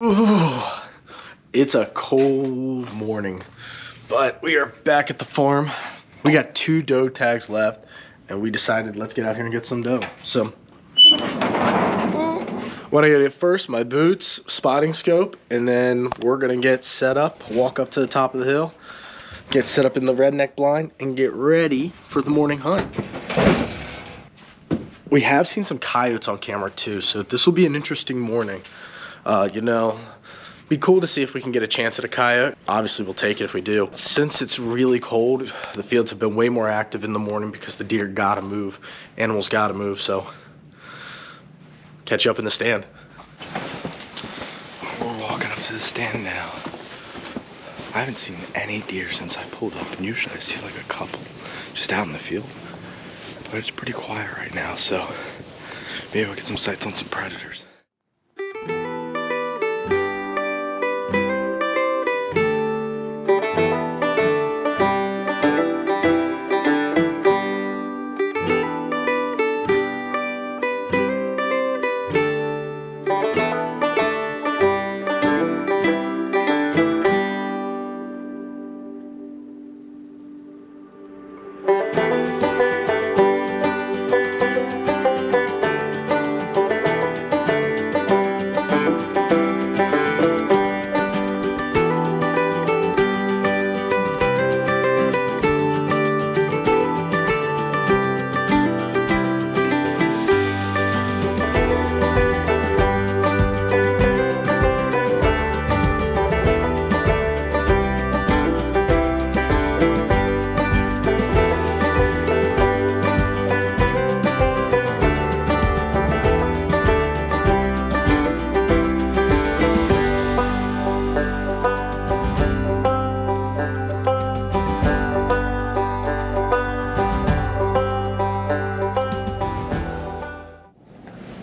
Ooh, it's a cold morning, but we are back at the farm. We got 2 doe tags left, and we decided let's get out here and get some doe. So, what I gotta get first, my boots, spotting scope, and then we're gonna get set up, walk up to the top of the hill, get set up in the redneck blind, and get ready for the morning hunt. We have seen some coyotes on camera too, so this will be an interesting morning. You know, be cool to see if we can get a chance at a coyote. Obviously, we'll take it if we do. Since it's really cold, the fields have been way more active in the morning because the deer gotta move. Animals gotta move, so catch you up in the stand. We're walking up to the stand now. I haven't seen any deer since I pulled up, and usually I see like a couple just out in the field. But it's pretty quiet right now, so maybe we'll get some sights on some predators.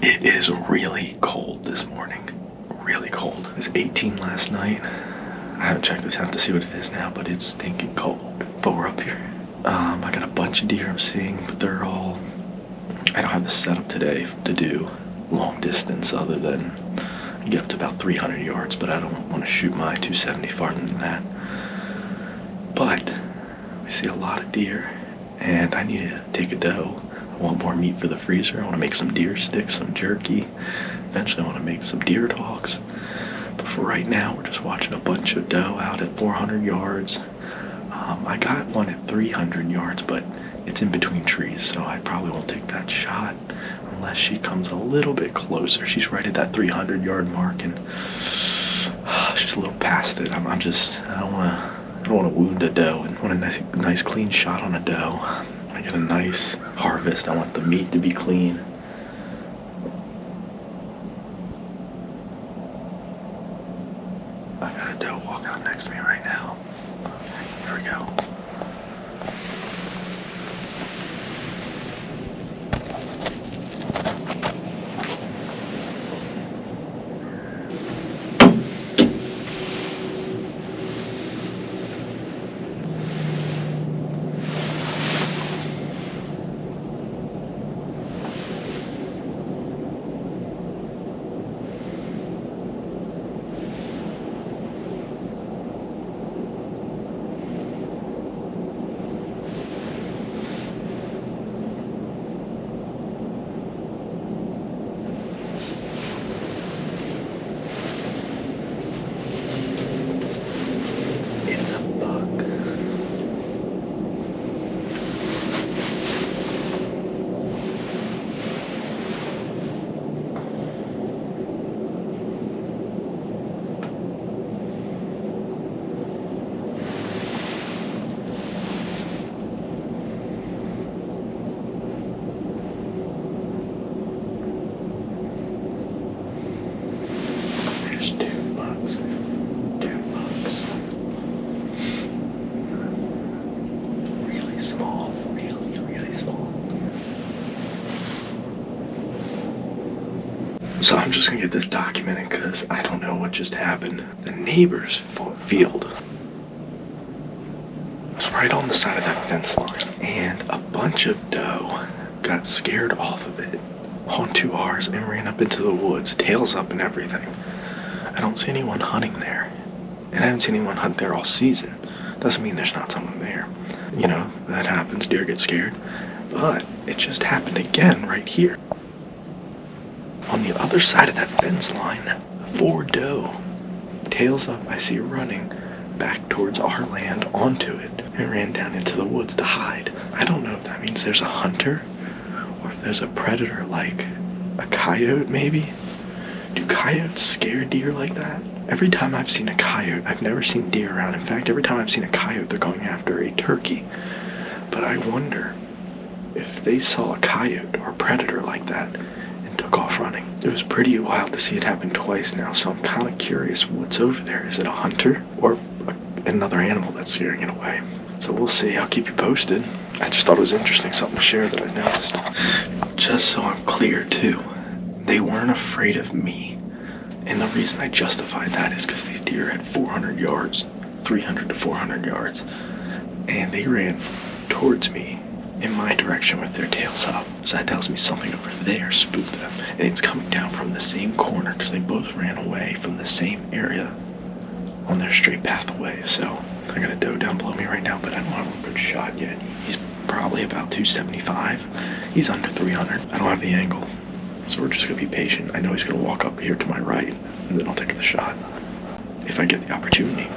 It is really cold this morning, really cold. It was 18 last night. I haven't checked the temp to see what it is now, but it's stinking cold. But we're up here. I got a bunch of deer I'm seeing, but they're all, I don't have the setup today to do long distance other than get up to about 300 yards, but I don't want to shoot my 270 farther than that. But we see a lot of deer, and I need to take a doe. I want more meat for the freezer. I want to make some deer sticks, some jerky. Eventually I want to make some deer dogs. But for right now, we're just watching a bunch of doe out at 400 yards. I got one at 300 yards, but it's in between trees, so I probably won't take that shot unless she comes a little bit closer. She's right at that 300 yard mark, and she's a little past it. I don't want to wound a doe, and want a nice clean shot on a doe. I get a nice harvest. I want the meat to be clean. I got a doe walking up next to me right now. Okay, here we go. So I'm just gonna get this documented because I don't know what just happened. The neighbor's field was right on the side of that fence line, and a bunch of doe got scared off of it onto ours and ran up into the woods, tails up and everything. I don't see anyone hunting there. And I haven't seen anyone hunt there all season. Doesn't mean there's not someone there. You know, that happens, deer get scared. But it just happened again right here. On the other side of that fence line, 4 doe. Tails up, I see her running back towards our land onto it and ran down into the woods to hide. I don't know if that means there's a hunter or if there's a predator like a coyote maybe. Do coyotes scare deer like that? Every time I've seen a coyote, I've never seen deer around. In fact, every time I've seen a coyote, they're going after a turkey. But I wonder if they saw a coyote or a predator like that and took off running. It was pretty wild to see it happen twice now, so I'm kind of curious what's over there. Is it a hunter or another animal that's scaring it away? So we'll see. I'll keep you posted. I just thought it was interesting, something to share that I noticed. Just so I'm clear too, they weren't afraid of me. And the reason I justified that is because these deer had 400 yards, 300 to 400 yards, and they ran towards me in my direction with their tails up. So that tells me something over there spooked them. And it's coming down from the same corner because they both ran away from the same area on their straight path away. So I got a doe down below me right now, but I don't have a good shot yet. He's probably about 275. He's under 300. I don't have the angle. So we're just gonna be patient. I know he's gonna walk up here to my right, and then I'll take the shot if I get the opportunity.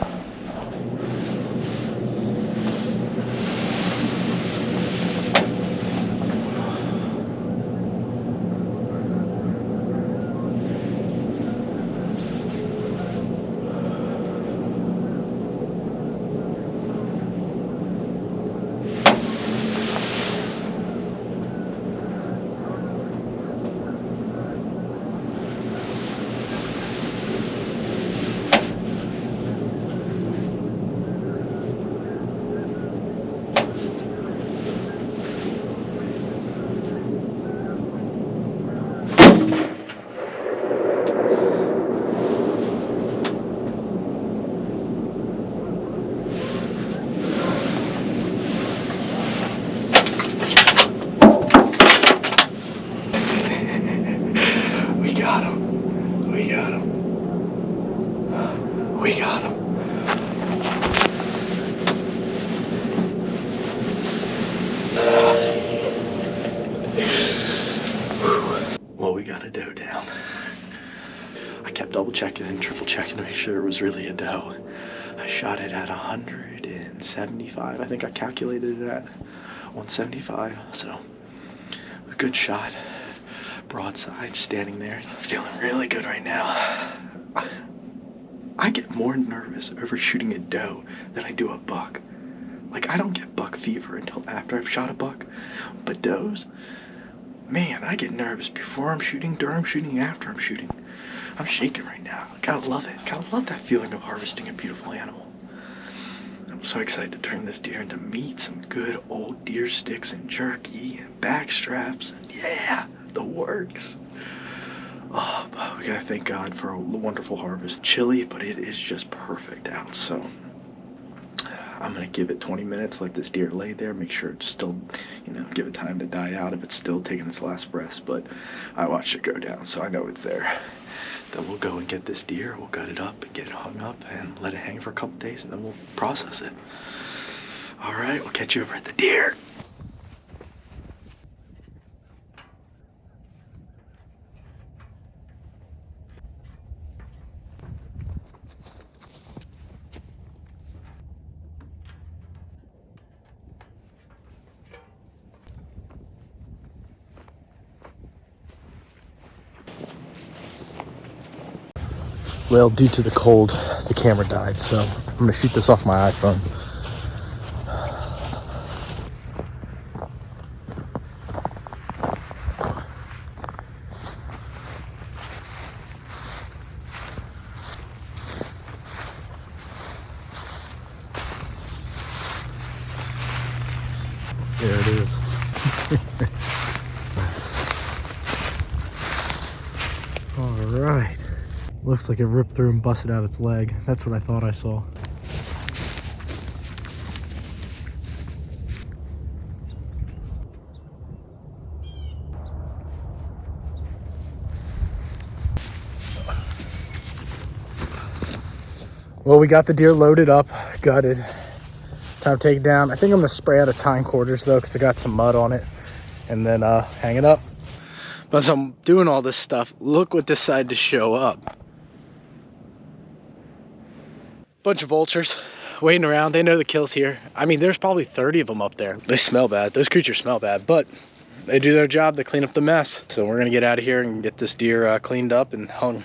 We got him. Well, we got a doe down. I kept double checking and triple checking to make sure it was really a doe. I shot it at 175. I think I calculated it at 175. So, a good shot. Broadside, standing there, feeling really good right now. I get more nervous over shooting a doe than I do a buck. Like, I don't get buck fever until after I've shot a buck, but does, man, I get nervous before I'm shooting, during I'm shooting, after I'm shooting. I'm shaking right now. I gotta love it. Gotta love that feeling of harvesting a beautiful animal. I'm so excited to turn this deer into meat, some good old deer sticks and jerky and back straps, and yeah, the works. Oh, we gotta thank God for a wonderful harvest. Chilly, but it is just perfect out. So I'm gonna give it 20 minutes, let this deer lay there, make sure it's still, give it time to die out if it's still taking its last breaths. But I watched it go down, so I know it's there. Then we'll go and get this deer, we'll gut it up and get it hung up and let it hang for a couple days, and then we'll process it. All right, we'll catch you over at the deer. Well, due to the cold, the camera died, so I'm gonna shoot this off my iPhone. There it is. Nice. All right. Looks like it ripped through and busted out its leg. That's what I thought I saw. Well, we got the deer loaded up, gutted. Time to take it down. I think I'm gonna spray out of tine quarters though, because I got some mud on it, and then hang it up. But as I'm doing all this stuff, look what decided to show up. Bunch of vultures waiting around. They know the kill's here. I mean, there's probably 30 of them up there. They smell bad. Those creatures smell bad, but they do their job. They clean up the mess. So we're gonna get out of here and get this deer cleaned up and hung.